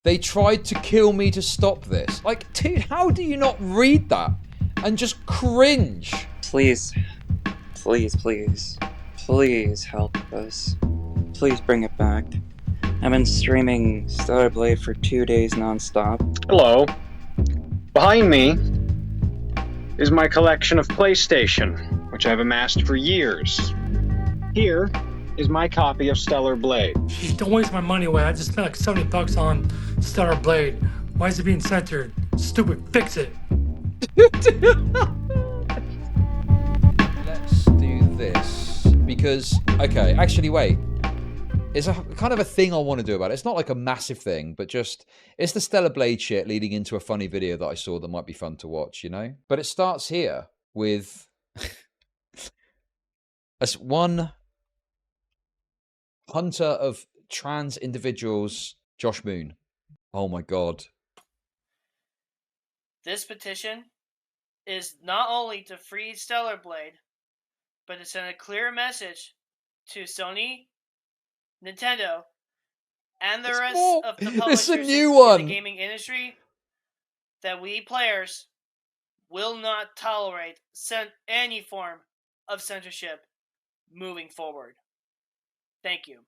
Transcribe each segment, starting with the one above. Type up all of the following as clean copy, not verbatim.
They tried to kill me to stop this. Like, dude, how do you not read that and just cringe? Please, please, please, please help us. Please bring it back. I've been streaming Stellar Blade for 2 days non-stop. Hello. Behind me is my collection of PlayStation, which I've amassed for years. Here is my copy of Stellar Blade. Jeez, don't waste my money away. I just spent like $70 on Stellar Blade. Why is it being censored? Stupid, fix it. Let's do this. Because, okay, actually, wait. It's a kind of a thing I want to do about it. It's not like a massive thing, but just, it's the Stellar Blade shit leading into a funny video that I saw that might be fun to watch, you know? But it starts here with one hunter of trans individuals, Josh Moon. Oh my God. This petition is not only to free Stellar Blade, but to send a clear message to Sony, Nintendo, and the rest of the publishers in the gaming industry that we players will not tolerate any form of censorship moving forward. Thank you.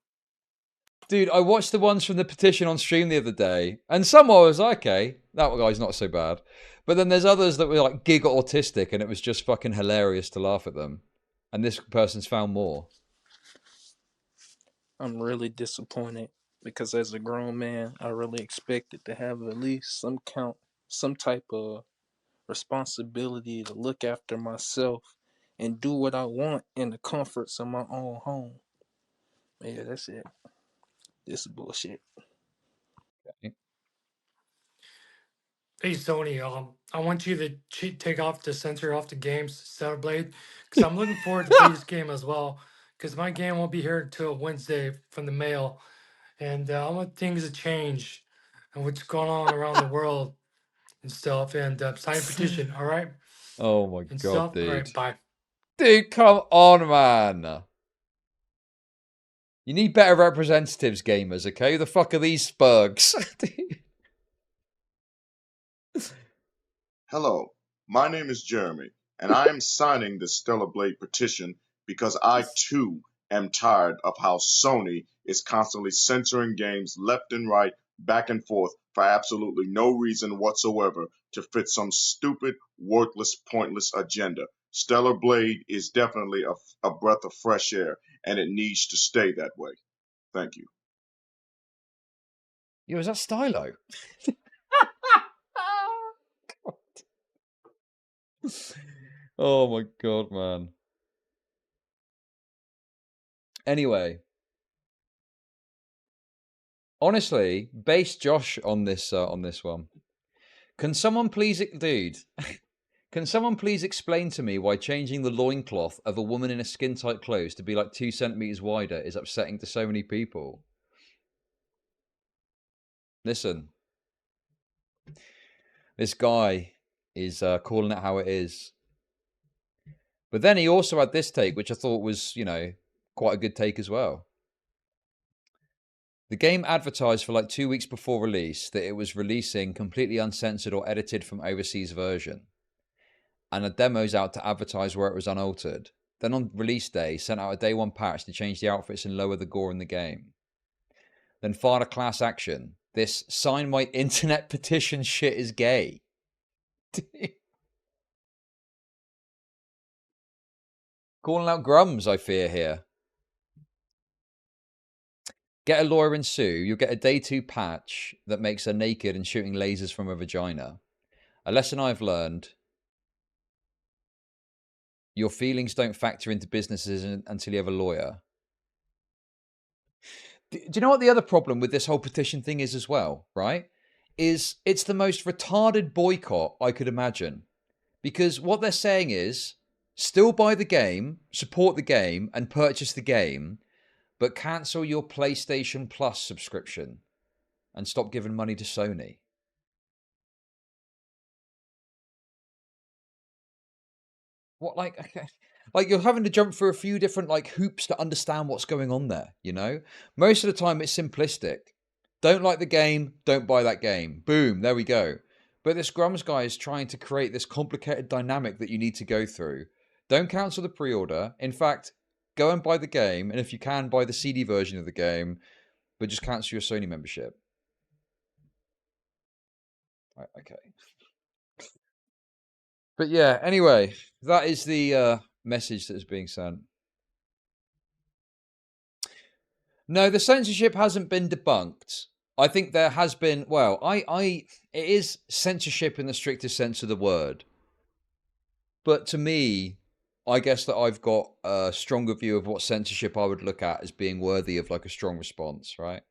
Dude, I watched the ones from the petition on stream the other day, and some I was like, okay, that guy's not so bad. But then there's others that were like gig autistic, and it was just fucking hilarious to laugh at them. And this person's found more. I'm really disappointed because as a grown man, I really expected to have at least some type of responsibility to look after myself and do what I want in the comforts of my own home. Yeah, that's it. This is bullshit. Okay. Hey Sony, I want you to take off the censor off the games Stellar Blade because I'm looking forward to play this game as well. Because my game won't be here until Wednesday from the mail, and I want things to change and what's going on around the world and stuff. And sign a petition, all right? Oh my And God, stuff. dude. All right, bye. Dude, come on, man. You need better representatives, gamers, okay? Who the fuck are these spugs? Hello, my name is Jeremy, and I am signing the Stellar Blade petition because I too am tired of how Sony is constantly censoring games left and right, back and forth, for absolutely no reason whatsoever to fit some stupid, worthless, pointless agenda. Stellar Blade is definitely a breath of fresh air, and it needs to stay that way. Thank you. Yo, is that Stylo? Oh my God, man. Anyway. Honestly, base Josh on this one. Can someone please, dude? Can someone please explain to me why changing the loincloth of a woman in a skin-tight clothes to be like 2 centimeters wider is upsetting to so many people? Listen, this guy is calling it how it is. But then he also had this take, which I thought was, you know, quite a good take as well. The game advertised for like 2 weeks before release that it was releasing completely uncensored or edited from overseas version. And a demo's out to advertise where it was unaltered. Then on release day, sent out a day one patch to change the outfits and lower the gore in the game. Then filed a class action. This sign my internet petition shit is gay. Calling out Grums, I fear here. Get a lawyer and sue. You'll get a day 2 patch that makes her naked and shooting lasers from her vagina. A lesson I've learned. Your feelings don't factor into businesses until you have a lawyer. Do you know what the other problem with this whole petition thing is as well, right? Is it's the most retarded boycott I could imagine. Because what they're saying is, still buy the game, support the game, and purchase the game, but cancel your PlayStation Plus subscription and stop giving money to Sony. What, like you're having to jump through a few different like hoops to understand what's going on there, you know? Most of the time it's simplistic. Don't like the game, don't buy that game. Boom, there we go. But this Grums guy is trying to create this complicated dynamic that you need to go through. Don't cancel the pre-order. In fact, go and buy the game, and if you can, buy the CD version of the game, but just cancel your Sony membership. Right, okay. But yeah, anyway, that is the message that is being sent. No, the censorship hasn't been debunked. I think there has been, well, it is censorship in the strictest sense of the word. But to me, I guess that I've got a stronger view of what censorship I would look at as being worthy of like a strong response, right?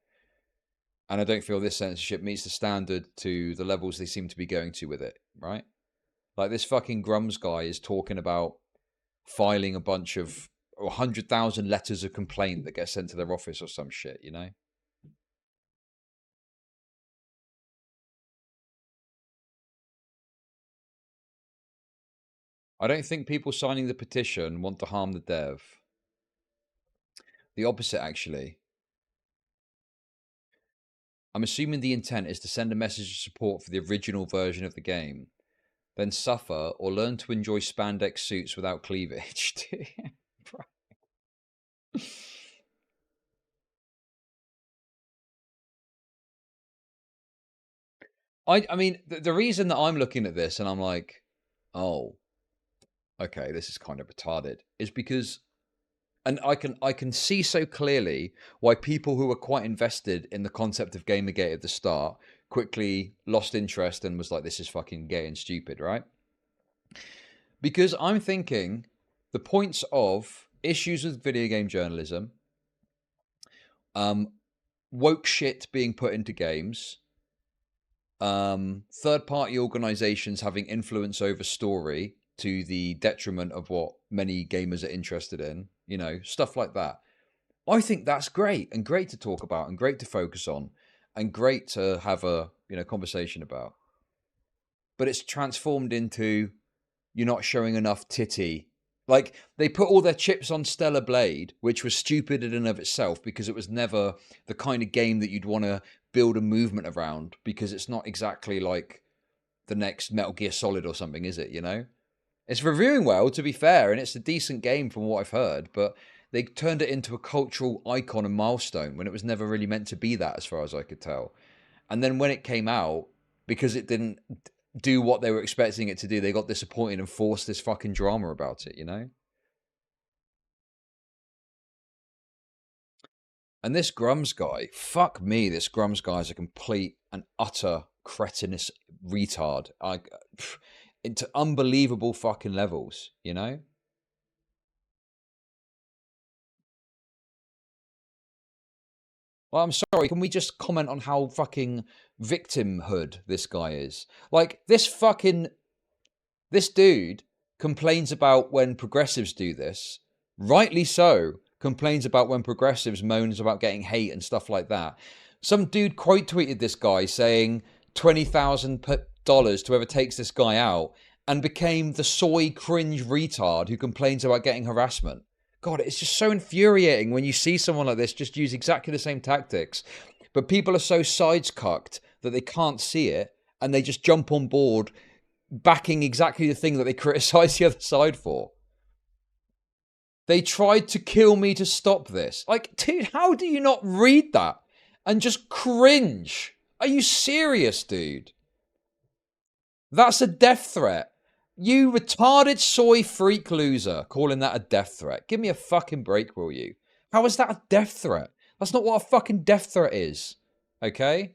And I don't feel this censorship meets the standard to the levels they seem to be going to with it, right? Like this fucking Grums guy is talking about filing a bunch of 100,000 letters of complaint that get sent to their office or some shit, you know? I don't think people signing the petition want to harm the dev. The opposite, actually. I'm assuming the intent is to send a message of support for the original version of the game, then suffer or learn to enjoy spandex suits without cleavage. I mean, the reason that I'm looking at this and I'm like, oh, okay, this is kind of retarded, is because, and I can see so clearly why people who were quite invested in the concept of Gamergate at the start quickly lost interest and was like, this is fucking gay and stupid, right? Because I'm thinking the points of issues with video game journalism, woke shit being put into games, third-party organizations having influence over story to the detriment of what many gamers are interested in, you know, stuff like that. I think that's great and great to talk about and great to focus on and great to have a, you know, conversation about. But it's transformed into you're not showing enough titty. Like, they put all their chips on Stellar Blade, which was stupid in and of itself because it was never the kind of game that you'd want to build a movement around, because it's not exactly like the next Metal Gear Solid or something, is it, you know? It's reviewing well, to be fair, and it's a decent game from what I've heard, but they turned it into a cultural icon and milestone when it was never really meant to be that, as far as I could tell. And then when it came out, because it didn't do what they were expecting it to do, they got disappointed and forced this fucking drama about it, you know? And this Grums guy, fuck me, this Grums guy is a complete and utter cretinous retard. Into unbelievable fucking levels, you know? Well, I'm sorry, can we just comment on how fucking victimhood this guy is? Like, this dude complains about when progressives do this, rightly so, complains about when progressives moans about getting hate and stuff like that. Some dude quote tweeted this guy saying $20,000 to whoever takes this guy out, and became the soy cringe retard who complains about getting harassment. God, it's just so infuriating when you see someone like this just use exactly the same tactics, but people are so sides-cucked that they can't see it, and they just jump on board backing exactly the thing that they criticize the other side for. They tried to kill me to stop this. Like, dude, how do you not read that and just cringe? Are you serious, dude? That's a death threat. You retarded soy freak loser calling that a death threat. Give me a fucking break, will you? How is that a death threat? That's not what a fucking death threat is. Okay?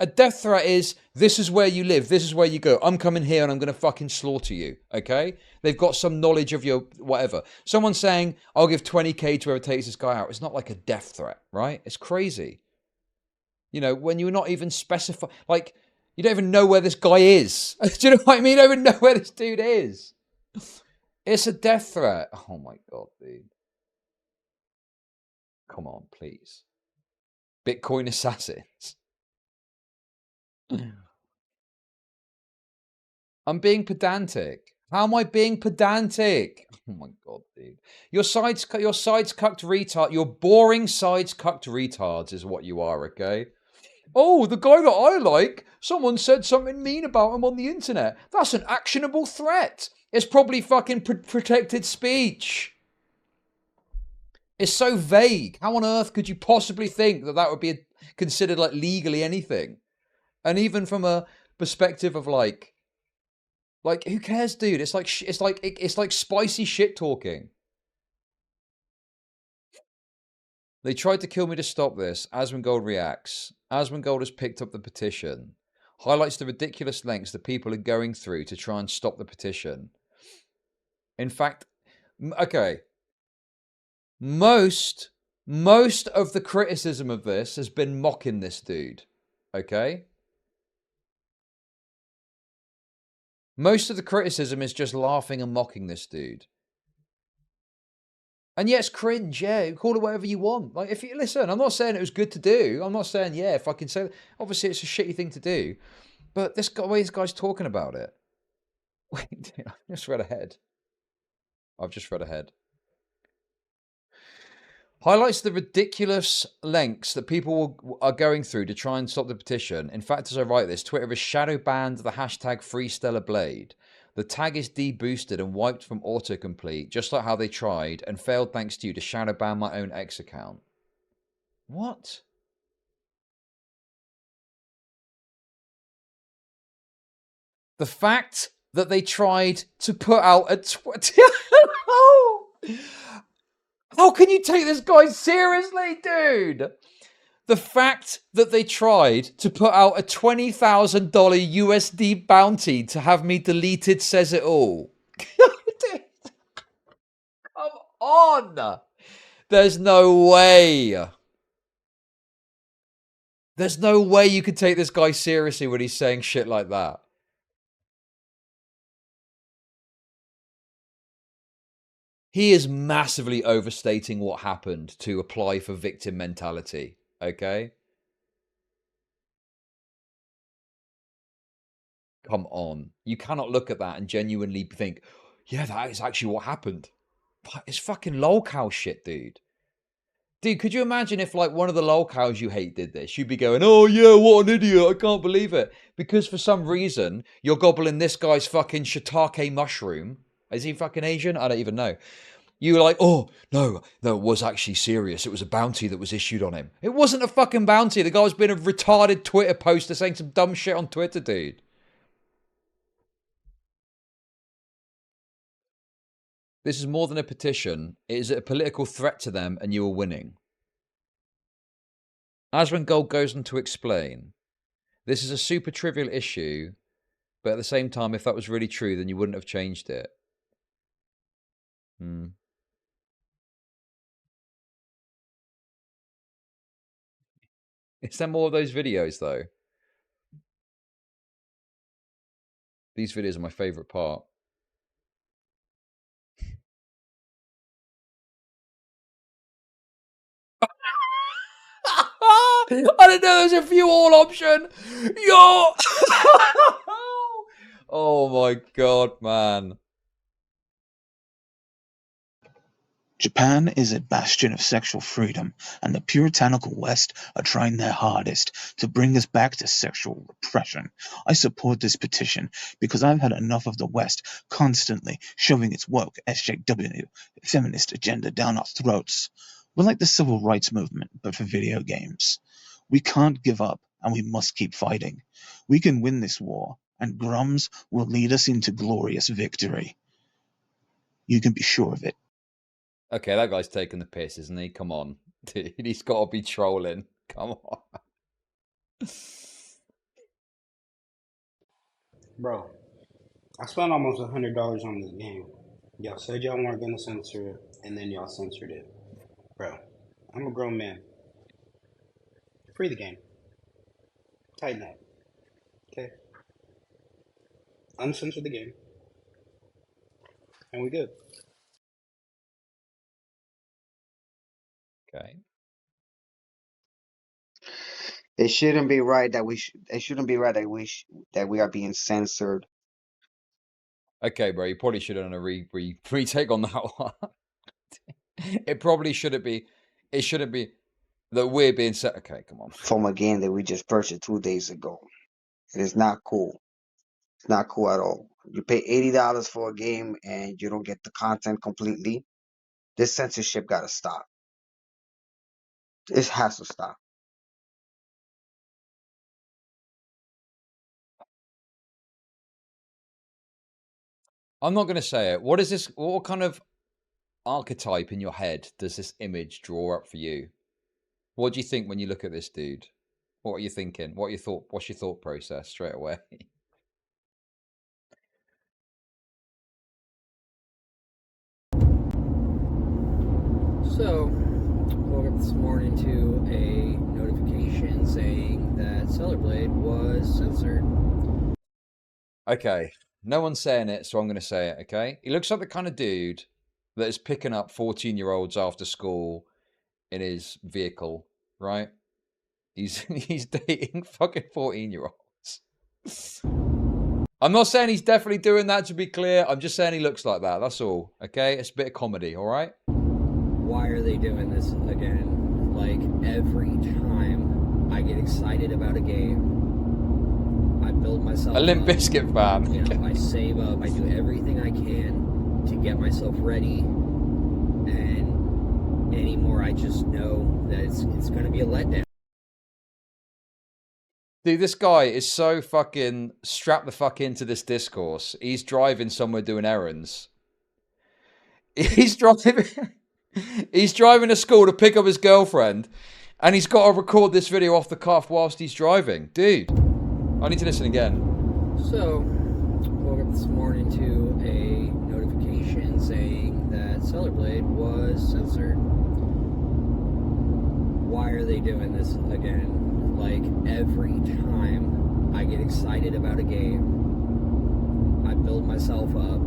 A death threat is, this is where you live, this is where you go. I'm coming here and I'm going to fucking slaughter you. Okay? They've got some knowledge of your whatever. Someone saying, I'll give 20k to whoever takes this guy out. It's not like a death threat, right? It's crazy. You know, when you're not even specifying, like, you don't even know where this guy is. Do you know what I mean? You don't even know where this dude is. It's a death threat. Oh my God, dude. Come on, please. Bitcoin assassins. I'm being pedantic. How am I being pedantic? Oh my god, dude. Your sides cucked retard. Your boring sides cucked retards is what you are, okay? Oh, the guy that I like, someone said something mean about him on the internet. That's an actionable threat. It's probably fucking protected speech. It's so vague. How on earth could you possibly think that that would be considered like legally anything? And even from a perspective of like who cares, dude? It's like spicy shit talking. They tried to kill me to stop this. Asmongold reacts. Asmongold has picked up the petition. Highlights the ridiculous lengths that people are going through to try and stop the petition. In fact, okay. Most of the criticism of this has been mocking this dude. Okay? Most of the criticism is just laughing and mocking this dude. And yes, cringe, yeah, call it whatever you want. Like, if you listen, I'm not saying it was good to do. I'm not saying, yeah, if I can say, obviously it's a shitty thing to do. But this guy, way this guy's talking about it. Wait, I just read ahead. I've just read ahead. Highlights the ridiculous lengths that people are going through to try and stop the petition. In fact, as I write this, Twitter has shadow banned the hashtag #FreeStellarBlade. The tag is deboosted and wiped from autocomplete, just like how they tried and failed thanks to you to shadow ban my own X account. What? The fact that they tried to put out a How can you take this guy seriously, dude? The fact that they tried to put out a $20,000 USD bounty to have me deleted says it all. Come on! There's no way. There's no way you could take this guy seriously when he's saying shit like that. He is massively overstating what happened to apply for victim mentality, okay? Come on. You cannot look at that and genuinely think, yeah, that is actually what happened. It's fucking lolcow shit, dude. Dude, could you imagine if like one of the lolcows you hate did this? You'd be going, oh yeah, what an idiot, I can't believe it. Because for some reason, you're gobbling this guy's fucking shiitake mushroom. Is he fucking Asian? I don't even know. You were like, oh, no, it was actually serious. It was a bounty that was issued on him. It wasn't a fucking bounty. The guy's been a retarded Twitter poster saying some dumb shit on Twitter, dude. This is more than a petition. It is a political threat to them, and you are winning. Asmongold goes on to explain, this is a super trivial issue, but at the same time, if that was really true, then you wouldn't have changed it. Is there more of those videos, though? These videos are my favourite part. I didn't know there was a view all option. Yo! Oh my god, man. Japan is a bastion of sexual freedom, and the puritanical West are trying their hardest to bring us back to sexual repression. I support this petition because I've had enough of the West constantly shoving its woke SJW feminist agenda down our throats. We're like the civil rights movement, but for video games. We can't give up, and we must keep fighting. We can win this war, and Grums will lead us into glorious victory. You can be sure of it. Okay, that guy's taking the piss, isn't he? Come on. Dude, he's got to be trolling. Come on. Bro, I spent almost $100 on this game. Y'all said y'all weren't gonna censor it, and then y'all censored it. Bro, I'm a grown man. Free the game. Tighten up. Okay? Uncensor the game. And we good. Okay. It shouldn't be right that it shouldn't be right that we are being censored. Okay, bro, you probably should have done a retake on that one. It probably shouldn't be. It shouldn't be that we're being set. Okay, come on. From a game that we just purchased 2 days ago. It is not cool. It's not cool at all. You pay $80 for a game and you don't get the content completely. This censorship gotta stop. It has to stop. I'm not going to say it. What is this? What kind of archetype in your head does this image draw up for you? What do you think when you look at this dude? What are you thinking? What's your thought process straight away? So, woke up this morning to a notification saying that Stellar Blade was censored. Okay, no one's saying it, so I'm going to say it, okay? He looks like the kind of dude that is picking up 14-year-olds after school in his vehicle, right? He's dating fucking 14-year-olds. I'm not saying he's definitely doing that, to be clear. I'm just saying he looks like that. That's all, okay? It's a bit of comedy, all right? Why are they doing this again? Like, every time I get excited about a game, I build myself A Limp up. Bizkit fan. You know, I save up. I do everything I can to get myself ready. And anymore, I just know that it's going to be a letdown. Dude, this guy is so fucking strapped the fuck into this discourse. He's driving somewhere doing errands. He's driving to school to pick up his girlfriend, and he's got to record this video off the cuff whilst he's driving. Dude, I need to listen again. So, woke up this morning to a notification saying that Stellar Blade was censored. Why are they doing this again? Like, every time I get excited about a game, I build myself up.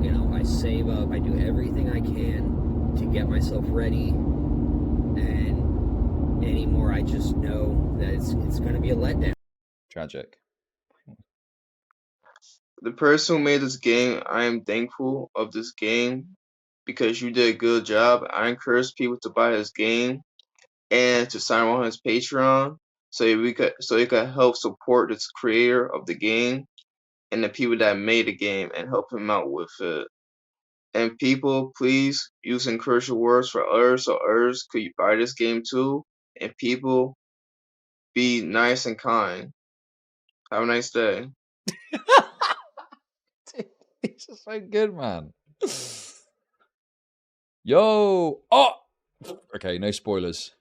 You know, I save up. I do everything I can to get myself ready. And anymore, I just know that it's going to be a letdown. Tragic. The person who made this game, I am thankful of this game because you did a good job. I encourage people to buy his game and to sign on his Patreon so it could help support this creator of the game and the people that made the game and help him out with it. And people, please use encouraging words for others so others could buy this game too. And people, be nice and kind. Have a nice day. He's just so good, man. Yo! Oh! Okay, no spoilers.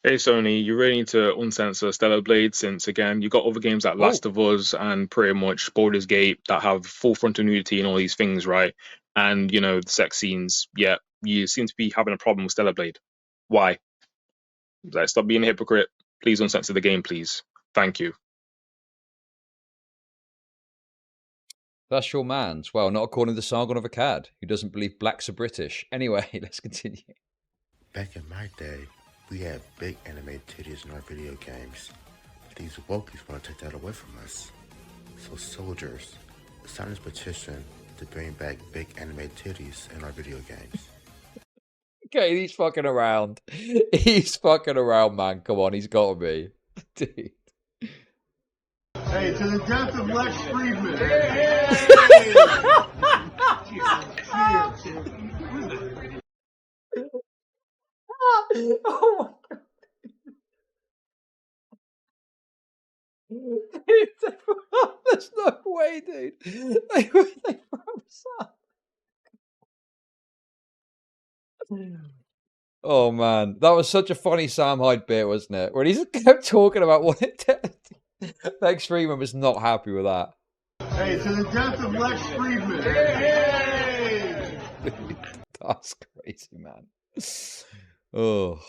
Hey Sony, you really need to uncensor Stellar Blade since, again, you got other games like Last of Us and pretty much Baldur's Gate that have full frontal nudity and all these things, right? And, you know, the sex scenes, yeah, you seem to be having a problem with Stellar Blade. Why? Like, stop being a hypocrite. Please uncensor the game, please. Thank you. That's your man's. Well, not according to Sargon of Akkad, who doesn't believe blacks are British. Anyway, let's continue. Back in my day, we had big animated titties in our video games. But these wokies want to take that away from us. So soldiers, sign this petition to bring back big animated titties in our video games. Okay, he's fucking around. He's fucking around, man. Come on, he's got to be. Dude. Hey, to the death of Lex Friedman. Oh my god. There's no way, dude. They froze up. Oh man, that was such a funny Sam Hyde bit, wasn't it? When he just kept talking about what it did. Lex Friedman was not happy with that. Hey, to the death of Lex Friedman. That's crazy, man. Oh.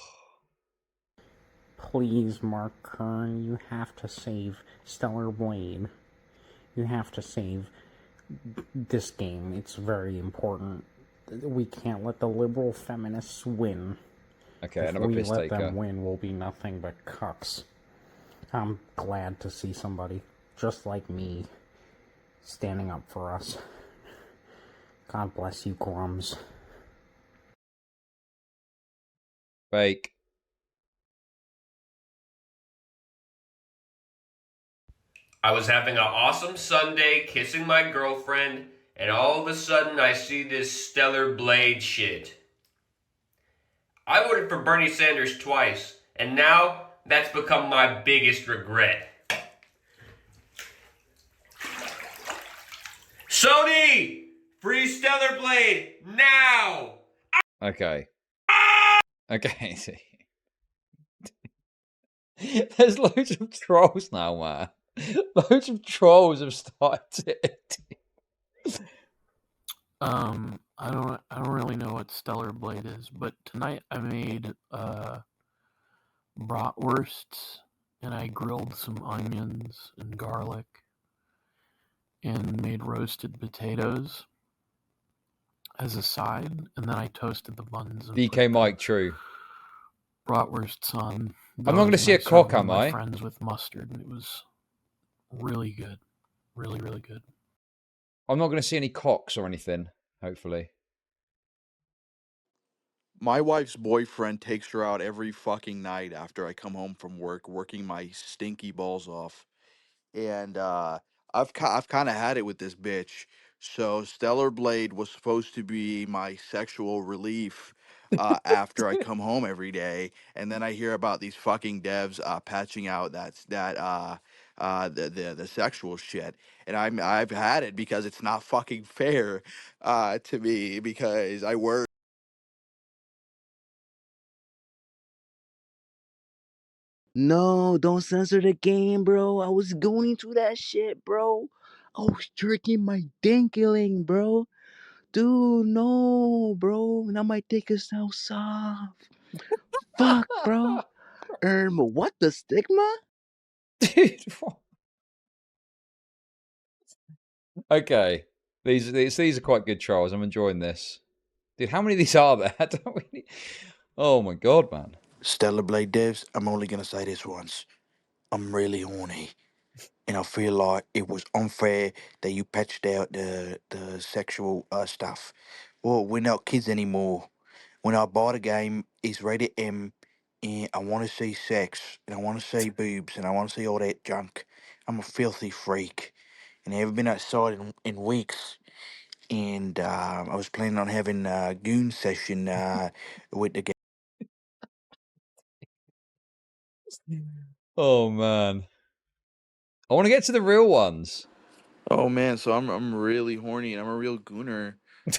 Please, Mark Kern, you have to save Stellar Blade. You have to save this game. It's very important. We can't let the liberal feminists win. Okay, if we let them win, we'll be nothing but cucks. I'm glad to see somebody just like me standing up for us. God bless you, Grums. Fake. I was having an awesome Sunday kissing my girlfriend, and all of a sudden I see this Stellar Blade shit. I voted for Bernie Sanders twice, and now that's become my biggest regret. Sony! Free Stellar Blade now! Okay. Okay. There's loads of trolls now, man. Loads of trolls have started. I don't really know what Stellar Blade is, but tonight I made bratwursts and I grilled some onions and garlic and made roasted potatoes as a side, and then I toasted the buns and DK Mike, true. bratwursts on. I'm not going to see a cock, am I? Friends with mustard, and it was really good, really, really good. I'm not going to see any cocks or anything. Hopefully. My wife's boyfriend takes her out every fucking night after I come home from work, working my stinky balls off. And I've kind of had it with this bitch. So Stellar Blade was supposed to be my sexual relief after I come home every day, and then I hear about these fucking devs patching out the sexual shit, and I've had it because it's not fucking fair to me because I work. No, don't censor the game, bro. I was going into that shit, bro. I was jerking my dinkeling, bro. Dude, no, bro. Now my dick is so soft. Fuck, bro. What the stigma? Dude, okay. These are quite good trolls. I'm enjoying this. Dude, how many of these are there? Don't we need... Oh my god, man. Stellar Blade devs, I'm only gonna say this once. I'm really horny. And I feel like it was unfair that you patched out the sexual stuff. Well, we're not kids anymore. When I buy the game, it's rated M, and I want to see sex, and I want to see boobs, and I want to see all that junk. I'm a filthy freak, and I haven't been outside in weeks. And I was planning on having a goon session with the game. Oh man. I want to get to the real ones. Oh man, so I'm really horny and I'm a real gooner.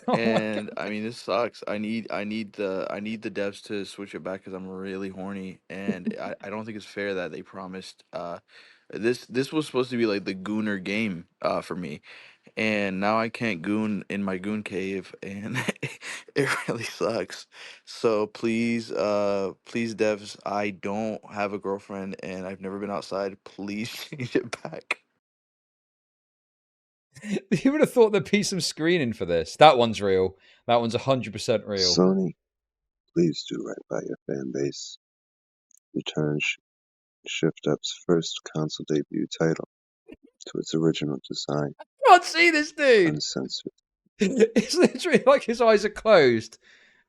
Oh my And god. I mean this sucks. I need the devs to switch it back because I'm really horny and I don't think it's fair that they promised this was supposed to be like the gooner game for me. And now I can't goon in my goon cave and it really sucks. So please devs, I don't have a girlfriend and I've never been outside. Please change it back. You would have thought there'd be some screening for this. That one's real. That one's 100% real. Sony, please do right by your fan base. Return Shift Up's first console debut title to its original design. I can't see this dude. Uncensored. It's literally like his eyes are closed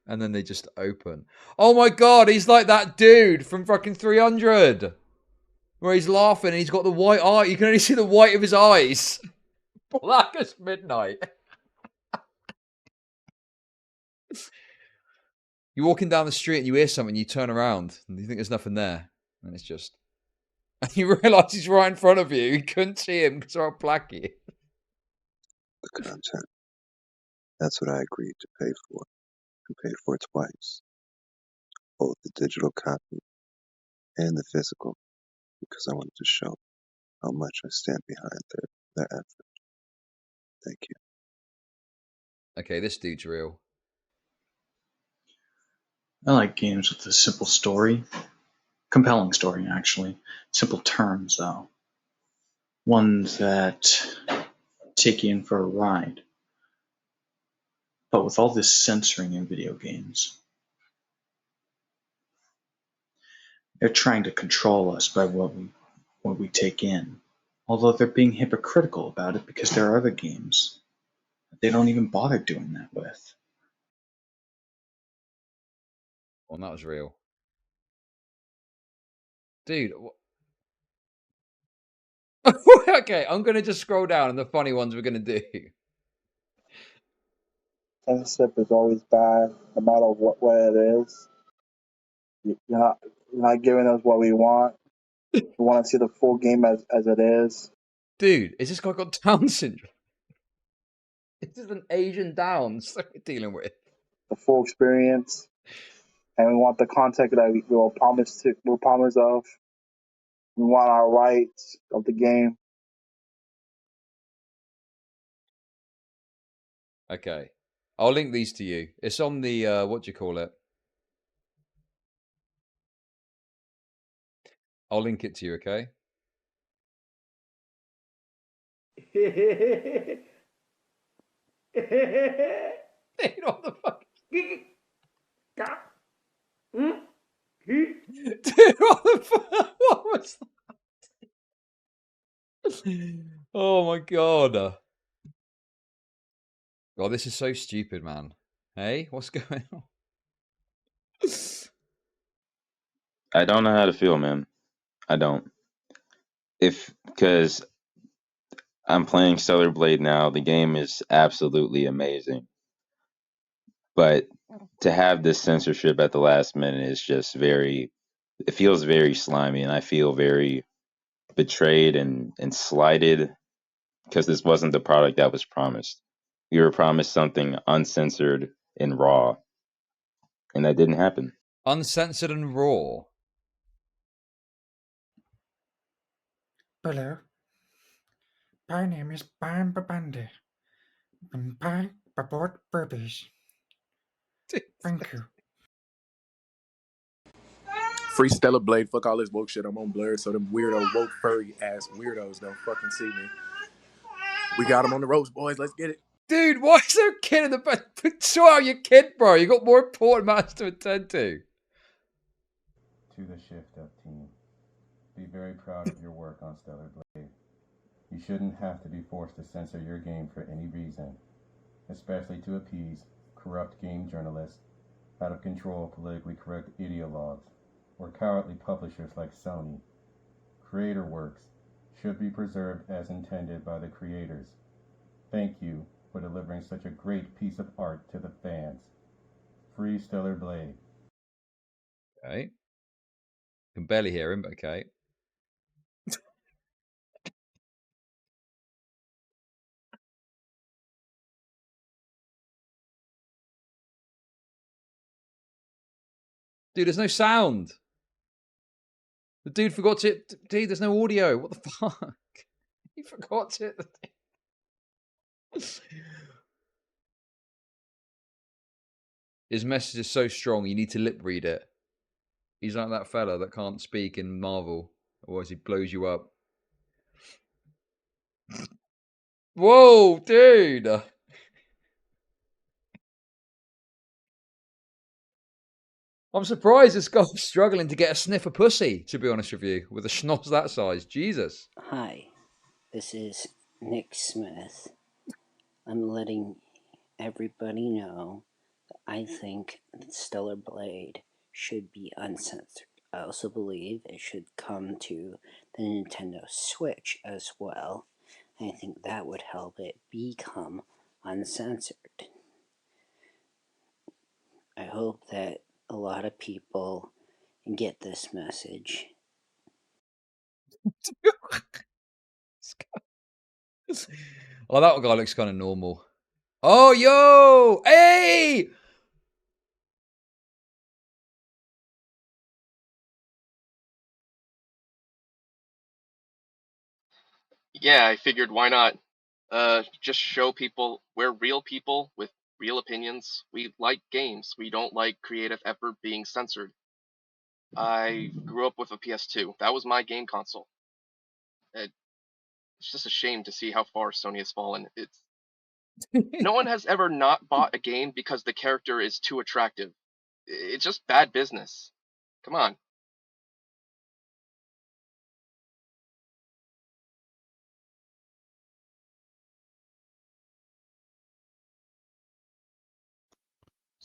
and then they just open. Oh my god, he's like that dude from fucking 300 where he's laughing and he's got the white eye. You can only see the white of his eyes. Black as midnight. You're walking down the street and you hear something, you turn around and you think there's nothing there. And it's just... And you realise he's right in front of you. You couldn't see him because how black he is. The content. That's what I agreed to pay for. And paid for twice. Both the digital copy and the physical. Because I wanted to show how much I stand behind their effort. Thank you. Okay, this dude's real. I like games with a simple story. Compelling story, actually. Simple terms, though. Ones that take you in for a ride. But with all this censoring in video games, they're trying to control us by what we take in. Although they're being hypocritical about it because there are other games that they don't even bother doing that with. Well, that was real. Dude. Okay, I'm going to just scroll down and the funny ones we're going to do. Censorship is always bad, no matter what way it is. You're not giving us what we want. We want to see the full game as it is. Dude, is this guy got Down syndrome? This is an Asian Downs that we're dealing with. The full experience. And we want the content that we will promise of. We want our rights of the game. Okay. I'll link these to you. It's on the, what do you call it? I'll link it to you, okay? Dude, what the fuck? Dude, what the fuck? What was that? Oh my god. God, this is so stupid, man. Hey, what's going on? I don't know how to feel, man. I don't. Because I'm playing Stellar Blade now. The game is absolutely amazing. But to have this censorship at the last minute is just it feels very slimy, and I feel very betrayed and slighted because this wasn't the product that was promised. We were promised something uncensored and raw, and that didn't happen. Uncensored and raw. Hello. My name is Ban Babande. And Ban Babort Burbies. Thank you. Free Stellar Blade, fuck all this woke shit. I'm on Blurred, so them weirdo, woke, furry ass weirdos don't fucking see me. We got them on the ropes, boys. Let's get it. Dude, why is there a kid in the back? Sort out your kid, bro. You got more important matters to attend to. To the shift up team. Be very proud of your work on Stellar Blade. You shouldn't have to be forced to censor your game for any reason, especially to appease corrupt game journalists, out of control politically correct ideologues, or cowardly publishers like Sony. Creator works should be preserved as intended by the creators. Thank you for delivering such a great piece of art to the fans. Free Stellar Blade. Okay. Can barely hear him, but okay. Dude, there's no sound. The dude forgot to... Dude, there's no audio. What the fuck? He forgot to... His message is so strong, you need to lip read it. He's like that fella that can't speak in Marvel, otherwise he blows you up. Whoa, dude! I'm surprised this guy's struggling to get a sniff of pussy, to be honest with you, with a schnoz that size. Jesus. Hi, this is Nick Smith. I'm letting everybody know that I think that Stellar Blade should be uncensored. I also believe it should come to the Nintendo Switch as well. I think that would help it become uncensored. I hope that a lot of people get this message. Oh, that guy looks kind of normal. Oh, yo! Hey! Yeah, I figured why not? Just show people we're real people with real opinions. We like games. We don't like creative effort being censored. I grew up with a PS2. That was my game console. It's just a shame to see how far Sony has fallen. No one has ever not bought a game because the character is too attractive. It's just bad business. Come on.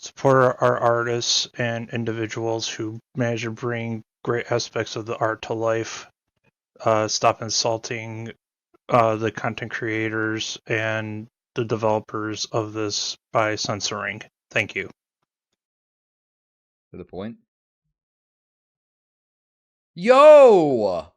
support our artists and individuals who manage to bring great aspects of the art to life. Stop insulting the content creators and the developers of this by censoring. Thank you. To the point. Yo!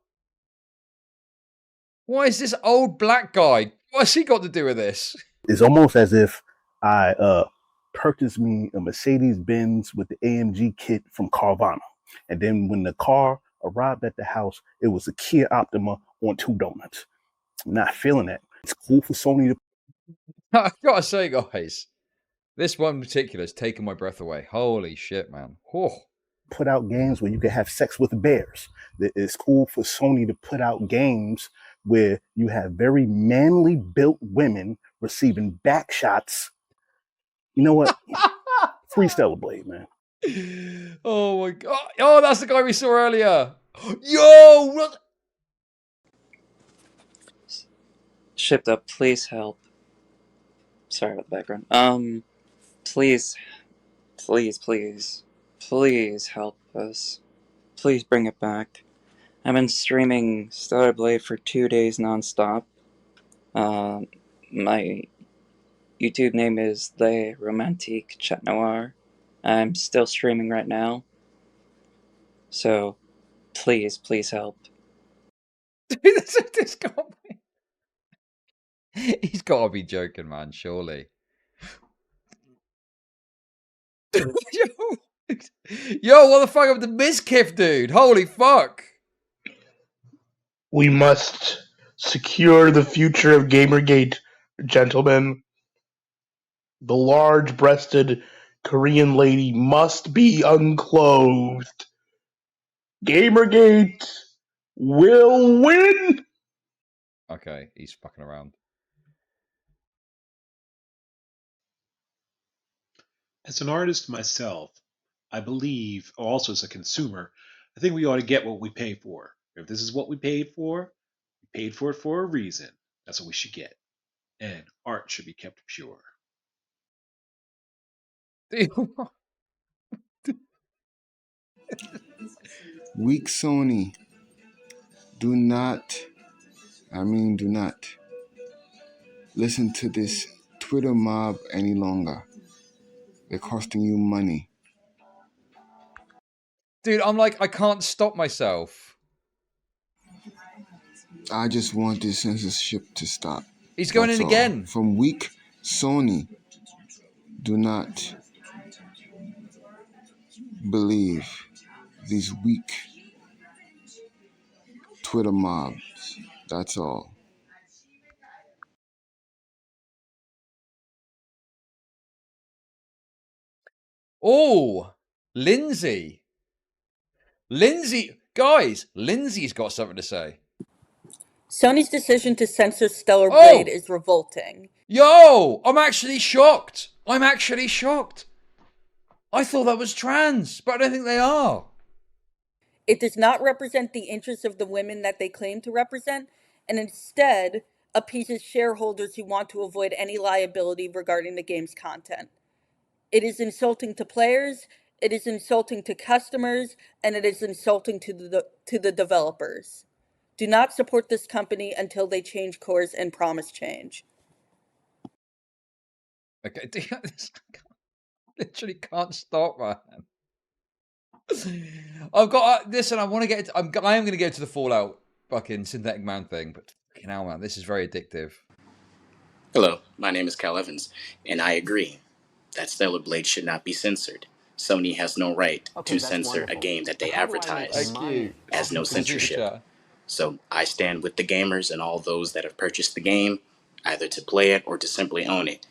Why is this old black guy? What's he got to do with this? It's almost as if I purchased me a Mercedes Benz with the AMG kit from Carvana. And then when the car arrived at the house, it was a Kia Optima on 2 donuts. I'm not feeling that. It's cool for Sony to... I gotta say, guys, this one in particular has taken my breath away. Holy shit, man. Oh. Put out games where you can have sex with bears. It's cool for Sony to put out games where you have very manly built women receiving back shots. You know what? Free Stellar Blade, man. Oh my god. Oh, that's the guy we saw earlier. Yo! What? Shipped up, please help. Sorry about the background. Please help us. Please bring it back. I've been streaming Stellar Blade for 2 days nonstop. My YouTube name is Le Romantique Chat Noir. I'm still streaming right now. So, please help. This guy. He's gotta be joking, man, surely. Yo, what the fuck up with the Mizkif, dude? Holy fuck. We must secure the future of Gamergate, gentlemen. The large-breasted Korean lady must be unclothed. Gamergate will win! Okay, he's fucking around. As an artist myself, I believe, also as a consumer, I think we ought to get what we pay for. If this is what we paid for it for a reason. That's what we should get. And art should be kept pure. Weak Sony, do not listen to this Twitter mob any longer. They're costing you money. Dude, I'm like, I can't stop myself. I just want this censorship to stop. He's going in again. From weak Sony, do not believe these weak Twitter mobs. That's all. Oh, Lindsay. Guys, Lindsay's got something to say. Sony's decision to censor Stellar Blade is revolting. Yo, I'm actually shocked. I thought that was trans, but I don't think they are. It does not represent the interests of the women that they claim to represent, and instead appeases shareholders who want to avoid any liability regarding the game's content. It is insulting to players, it is insulting to customers, and it is insulting to the developers. Do not support this company until they change course and promise change. Okay, literally can't stop, man. I've got listen. I want to get. I am going to go to the Fallout fucking synthetic man thing, but fucking hell, man, this is very addictive. Hello, my name is Cal Evans, and I agree that Stellar Blade should not be censored. Sony has no right to censor a game that they advertise as no censorship. So I stand with the gamers and all those that have purchased the game, either to play it or to simply own it.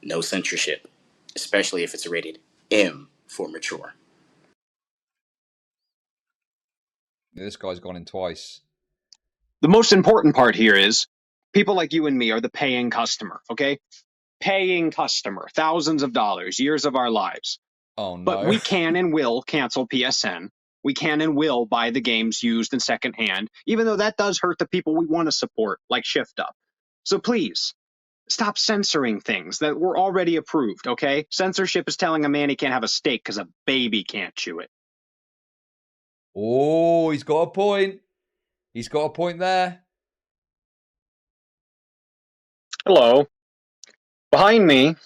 No censorship, especially if it's rated M for mature. This guy's gone in twice. The most important part here is people like you and me are the paying customer, okay? Paying customer, thousands of dollars, years of our lives. Oh, no. But we can and will cancel PSN. We can and will buy the games used and secondhand, even though that does hurt the people we want to support, like Shift Up. So please, Stop censoring things that were already approved, okay? Censorship is telling a man he can't have a steak because a baby can't chew it. Oh, he's got a point. He's got a point there. Hello. Behind me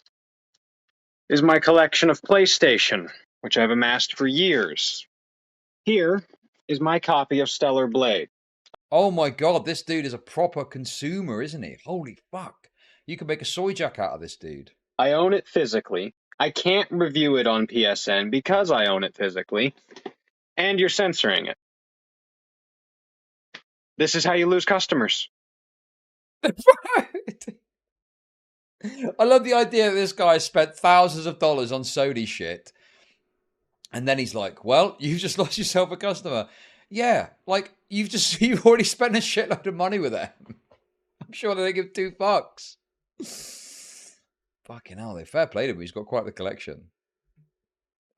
is my collection of PlayStation, which I've amassed for years. Here is my copy of Stellar Blade. Oh my god, this dude is a proper consumer, isn't he? Holy fuck. You could make a soy jack out of this dude. I own it physically. I can't review it on PSN because I own it physically. And you're censoring it. This is how you lose customers. I love the idea that this guy spent thousands of dollars on Sony shit. And then he's like, well, you've just lost yourself a customer. Yeah, like, you've already spent a shitload of money with them. I'm sure they give 2 fucks. Fucking hell, they fair play to him. He's got quite the collection.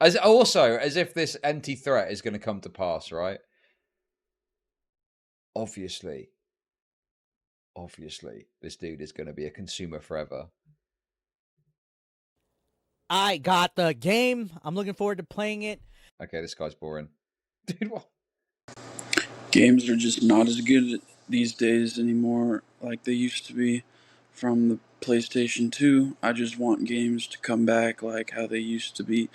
As if this empty threat is going to come to pass, right? Obviously, this dude is going to be a consumer forever. I got the game. I'm looking forward to playing it. Okay, this guy's boring. Dude, what? Games are just not as good these days anymore like they used to be from the PlayStation 2. I just want games to come back like how they used to be.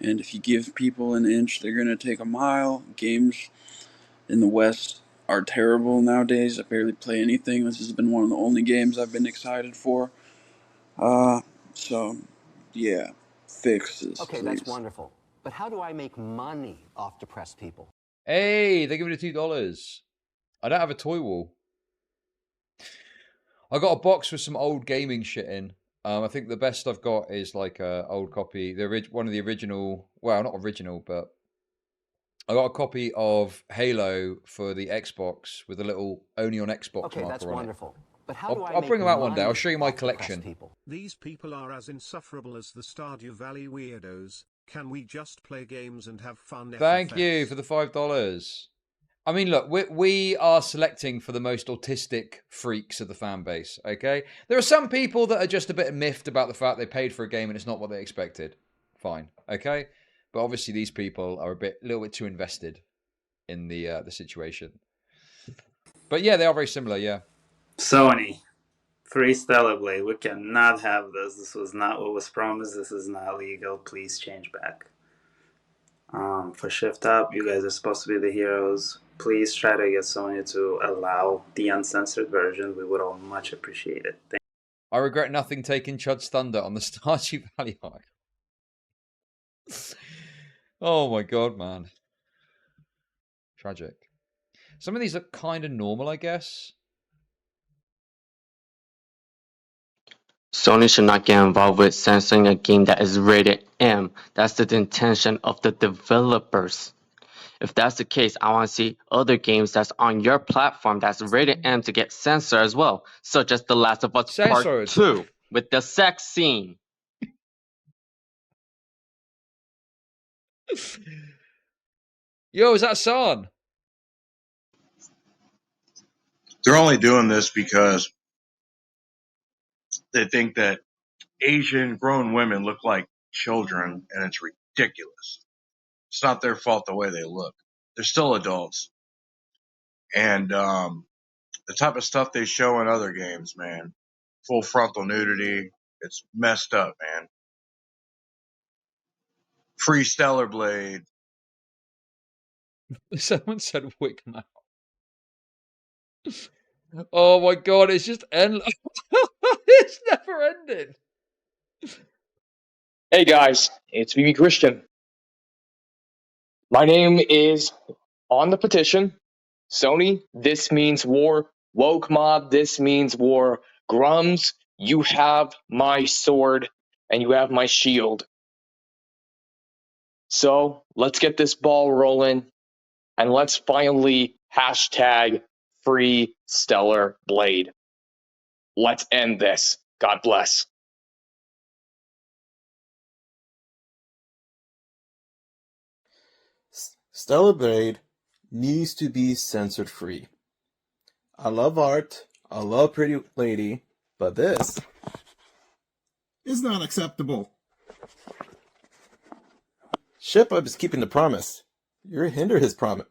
And if you give people an inch, they're going to take a mile. Games in the West are terrible nowadays. I barely play anything. This has been one of the only games I've been excited for. So, yeah, fix this, Okay, please. that's wonderful. But how do I make money off depressed people? Hey, they're giving it $2. I don't have a toy wall. I got a box with some old gaming shit in. I think the best I've got is like a old copy, one of the original. Well, not original, but I got a copy of Halo for the Xbox with a little only on Xbox Okay, marker that's on wonderful. But how do I I'll make bring them out one day. I'll money show you my off depressed collection. people? These people are as insufferable as the Stardew Valley weirdos. Can we just play games and have fun? Thank you for the $5. I mean, look, we are selecting for the most autistic freaks of the fan base, okay? There are some people that are just a bit miffed about the fact they paid for a game and it's not what they expected. Fine, okay? But obviously these people are a little bit too invested in the situation. But yeah, they are very similar, yeah. Sony, free Stellar Blade. We cannot have this. This was not what was promised. This is not legal. Please change back. For Shift Up, you guys are supposed to be the heroes. Please try to get Sony to allow the uncensored version. We would all much appreciate it. I regret nothing taking Chud's thunder on the Stardew Valley arc. Oh my god, man. Tragic. Some of these are kind of normal, I guess. Sony should not get involved with censoring a game that is rated M. That's the intention of the developers. If that's the case, I want to see other games that's on your platform that's rated M to get censored as well, such as The Last of Us Part 2 with the sex scene. Yo, is that San? They're only doing this because they think that Asian grown women look like children, and it's ridiculous. It's not their fault the way they look. They're still adults. And the type of stuff they show in other games, man, full frontal nudity, it's messed up, man. Free Stellar Blade. Someone said wick mouth. Oh my god, it's just endless. It's never ending. Hey guys, it's VB Christian. My name is on the petition. Sony, this means war. Woke mob, this means war. Grums, you have my sword and you have my shield. So let's get this ball rolling and let's finally hashtag free Stellar Blade. Let's end this. God bless. Stellar Blade needs to be censored free. I love art, I love Pretty Lady, but this is not acceptable. ShipUp is keeping the promise. You're hinder his promise.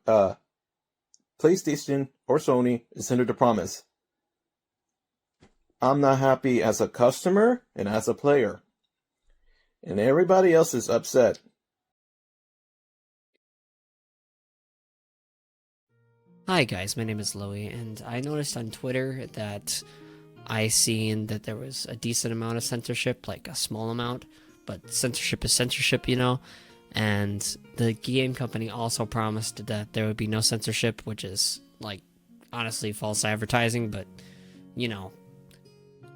PlayStation or Sony is hindered the promise. I'm not happy as a customer and as a player. And everybody else is upset. Hi guys, my name is Louie, and I noticed on Twitter that I seen that there was a decent amount of censorship, like a small amount, but censorship is censorship, you know? And the game company also promised that there would be no censorship, which is, like, honestly false advertising, but, you know,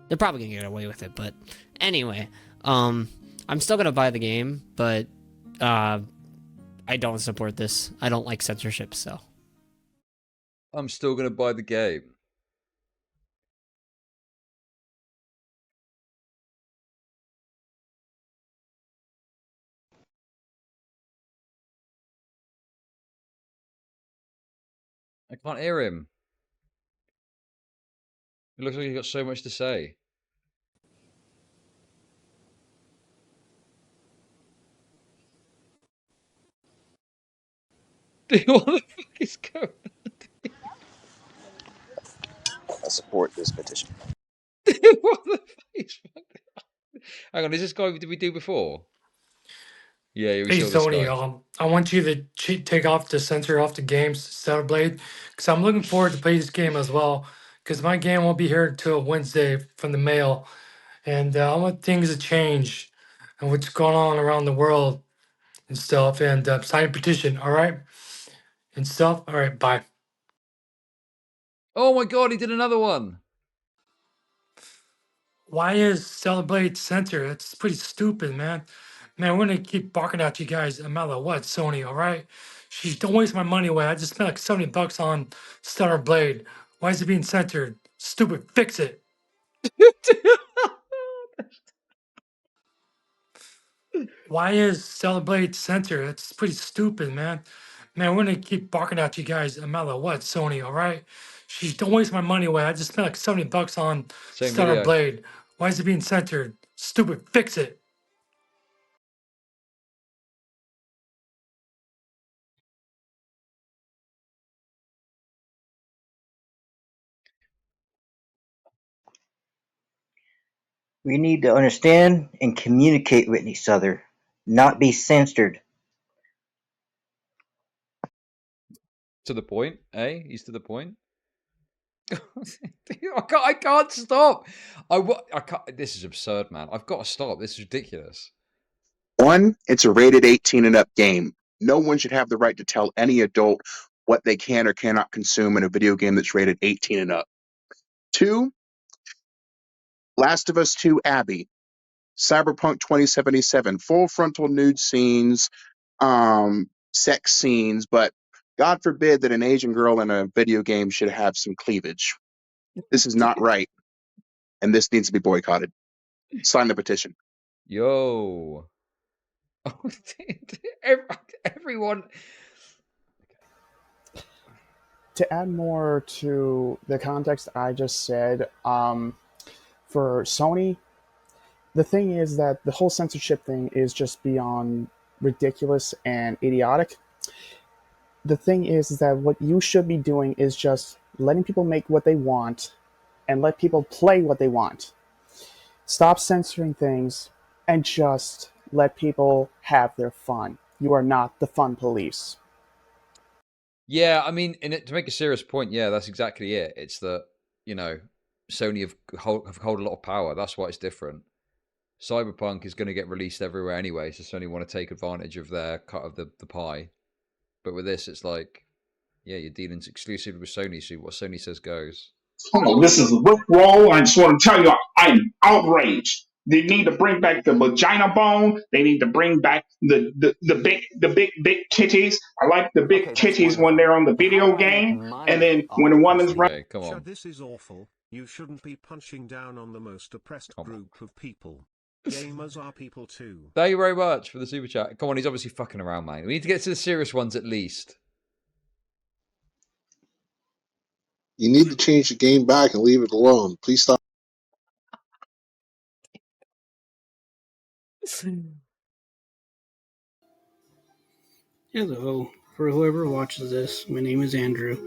they're probably gonna get away with it. But anyway, I'm still gonna buy the game, but I don't support this. I don't like censorship, so. I'm still going to buy the game. I can't hear him. It looks like he's got so much to say. What the fuck is going on? I support this petition. What the fuck is Hang on, is this guy did we do before? Yeah, we Hey saw this Sony, guy. I want you to take off the censor off the games Stellar Blade, because I'm looking forward to play this game as well. Because my game won't be here until Wednesday from the mail, and I want things to change, and what's going on around the world and stuff. And sign a petition, all right, and stuff. All right, bye. Oh my god, he did another one. Why is Stellar Blade censored? That's pretty stupid, man. Man, we're gonna keep barking at you guys no matter what, Sony, all right? Sheesh, don't waste my money away. I just spent like $70 on Stellar Blade. Why is it being censored? Stupid, fix it. Why is Stellar Blade censored? That's pretty stupid, man. Man, we're gonna keep barking at you guys no matter what, Sony, all right? Sheesh, don't waste my money away. I just spent like $70 on Same Stellar video. Blade. Why is it being censored? Stupid, fix it. We need to understand and communicate with each other, not be censored. To the point, eh? He's to the point. I can't stop. I can't. This is absurd, man. I've got to stop. This is ridiculous. One, it's a rated 18 and up game. No one should have the right to tell any adult what they can or cannot consume in a video game that's rated 18 and up. Two, Last of Us 2 Abby, Cyberpunk 2077, full frontal nude scenes, sex scenes, but God forbid that an Asian girl in a video game should have some cleavage. This is not right, and this needs to be boycotted. Sign the petition. Yo. Oh, everyone. To add more to the context I just said, for Sony, the thing is that the whole censorship thing is just beyond ridiculous and idiotic. The thing is that what you should be doing is just letting people make what they want and let people play what they want. Stop censoring things and just let people have their fun. You are not the fun police. Yeah, I mean, to make a serious point, yeah, that's exactly it. It's that, Sony have hold a lot of power. That's why it's different. Cyberpunk is going to get released everywhere anyway, so Sony want to take advantage of their cut of the pie. But with this, it's like, yeah, you're dealing exclusively with Sony, so what Sony says goes. Hello, this is Rick Roll. I just want to tell you, I'm outraged. They need to bring back the vagina bone. They need to bring back the big titties. I like the big titties when they're on the video game, and then when a woman's running. Okay, come on. Chud, this is awful. You shouldn't be punching down on the most oppressed group of people. Gamers are people too. Thank you very much for the super chat. Come on, he's obviously fucking around, man. We need to get to the serious ones at least. You need to change the game back and leave it alone. Please stop. Hello. For whoever watches this, my name is Andrew.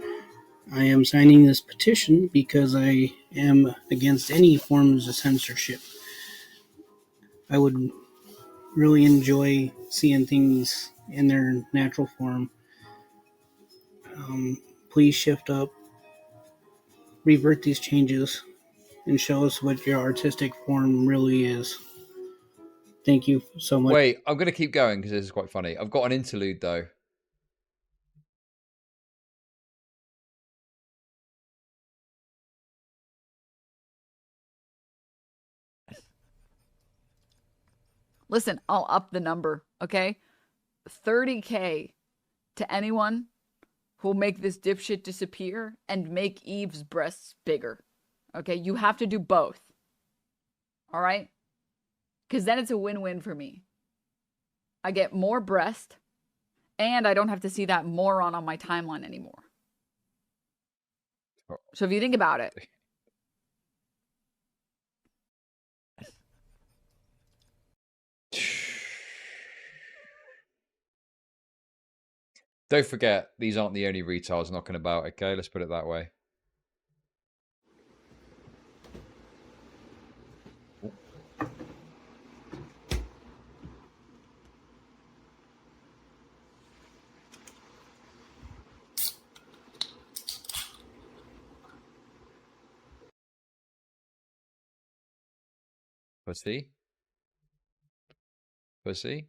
I am signing this petition because I am against any forms of censorship. I would really enjoy seeing things in their natural form. Please shift up, revert these changes, and show us what your artistic form really is. Thank you so much. Wait, I'm going to keep going because this is quite funny. I've got an interlude, though. Listen, I'll up the number, okay? 30K to anyone who'll make this dipshit disappear and make Eve's breasts bigger. Okay, you have to do both. All right? Because then it's a win-win for me. I get more breast, and I don't have to see that moron on my timeline anymore. So if you think about it. Don't forget, these aren't the only retards knocking about, okay? Let's put it that way. Pussy? Pussy?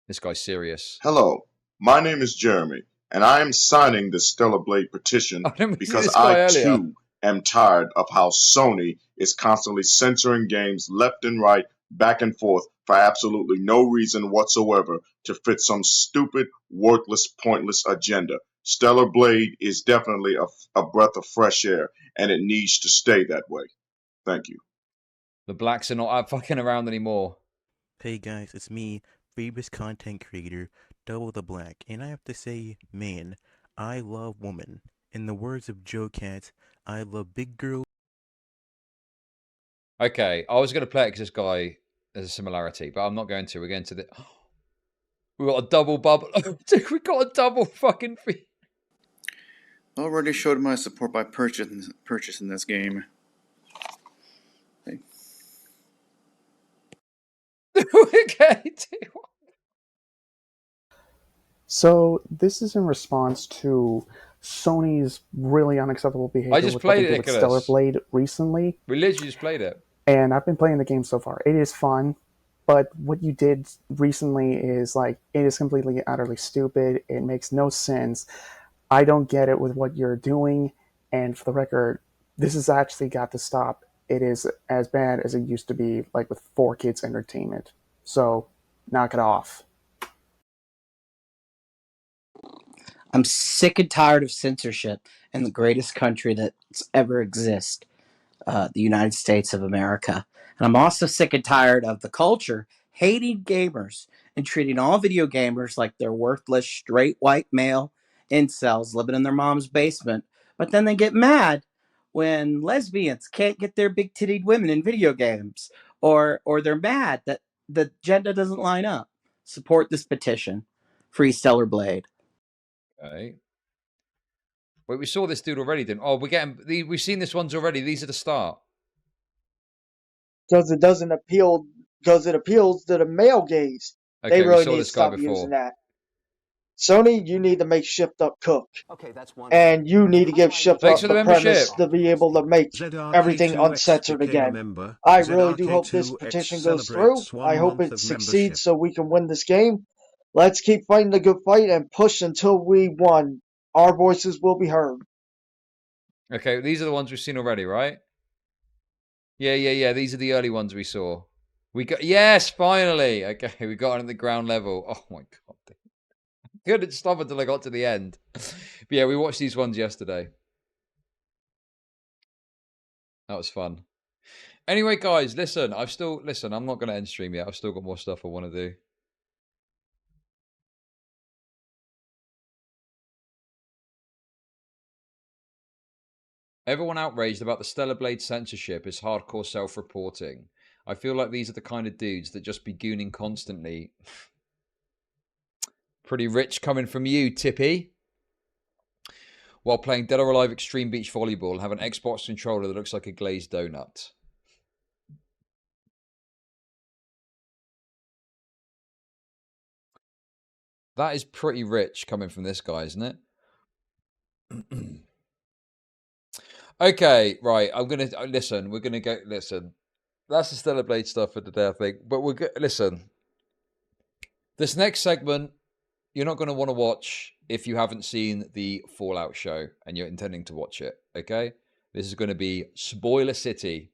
This guy's serious. Hello, my name is Jeremy, and I am signing the Stellar Blade petition because I too am tired of how Sony is constantly censoring games left and right, back and forth, for absolutely no reason whatsoever to fit some stupid, worthless, pointless agenda. Stellar Blade is definitely a breath of fresh air, and it needs to stay that way. Thank you. The blacks are not fucking around anymore. Hey guys, it's me, Phoebus content creator, Double the Black, and I have to say, man, I love woman. In the words of Joe Cat, I love big girl. Okay, I was going to play it because this guy has a similarity, but I'm not going to. We're going to the... We got a double bubble. Dude, we got a double fucking fee. Already showed my support by purchasing this game. Hey. Okay, So this is in response to Sony's really unacceptable behavior I just with played what they it, did with Stellar Nicholas. Blade recently. We literally just played it. And I've been playing the game so far. It is fun, but what you did recently is like, it is completely, utterly stupid. It makes no sense. I don't get it with what you're doing. And for the record, this has actually got to stop. It is as bad as it used to be, like with 4Kids Entertainment. So, knock it off. I'm sick and tired of censorship in the greatest country that's ever existed, the United States of America. And I'm also sick and tired of the culture hating gamers and treating all video gamers like they're worthless, straight white male incels living in their mom's basement. But then they get mad when lesbians can't get their big tittied women in video games, or they're mad that the agenda doesn't line up. Support this petition. Free Stellar Blade. Okay. Wait, we saw this dude already, didn't? Oh, we've seen this ones already. These are the start. Because it doesn't appeal. Because it appeals to the male gaze. Okay, they really we saw need to this guy stop before. using that. Sony, you need to make Shift Up cook. Okay, that's one. And you need to give Shift Thanks Up for the premise membership. to be able to make everything ZRK2X uncensored became a again. member. I really do hope this ZRK2X petition goes through. celebrates 1 I hope month it of succeeds membership. so we can win this game. Let's keep fighting the good fight and push until we won. Our voices will be heard. Okay, these are the ones we've seen already, right? Yeah. These are the early ones we saw. We got finally. Okay, we got on at the ground level. Oh my god. Couldn't stop until I got to the end. But yeah, we watched these ones yesterday. That was fun. Anyway, guys, listen. I'm not going to end stream yet. I've still got more stuff I want to do. Everyone outraged about the Stellar Blade censorship is hardcore self-reporting. I feel like these are the kind of dudes that just be gooning constantly. Pretty rich coming from you, Tippy. While playing Dead or Alive Extreme Beach Volleyball and have an Xbox controller that looks like a glazed donut. That is pretty rich coming from this guy, isn't it? Okay, right. I'm going to... Listen, we're going to go... Listen. That's the Stellar Blade stuff for today, I think. But we're good. Listen. This next segment, you're not going to want to watch if you haven't seen the Fallout show and you're intending to watch it, okay? This is going to be Spoiler City.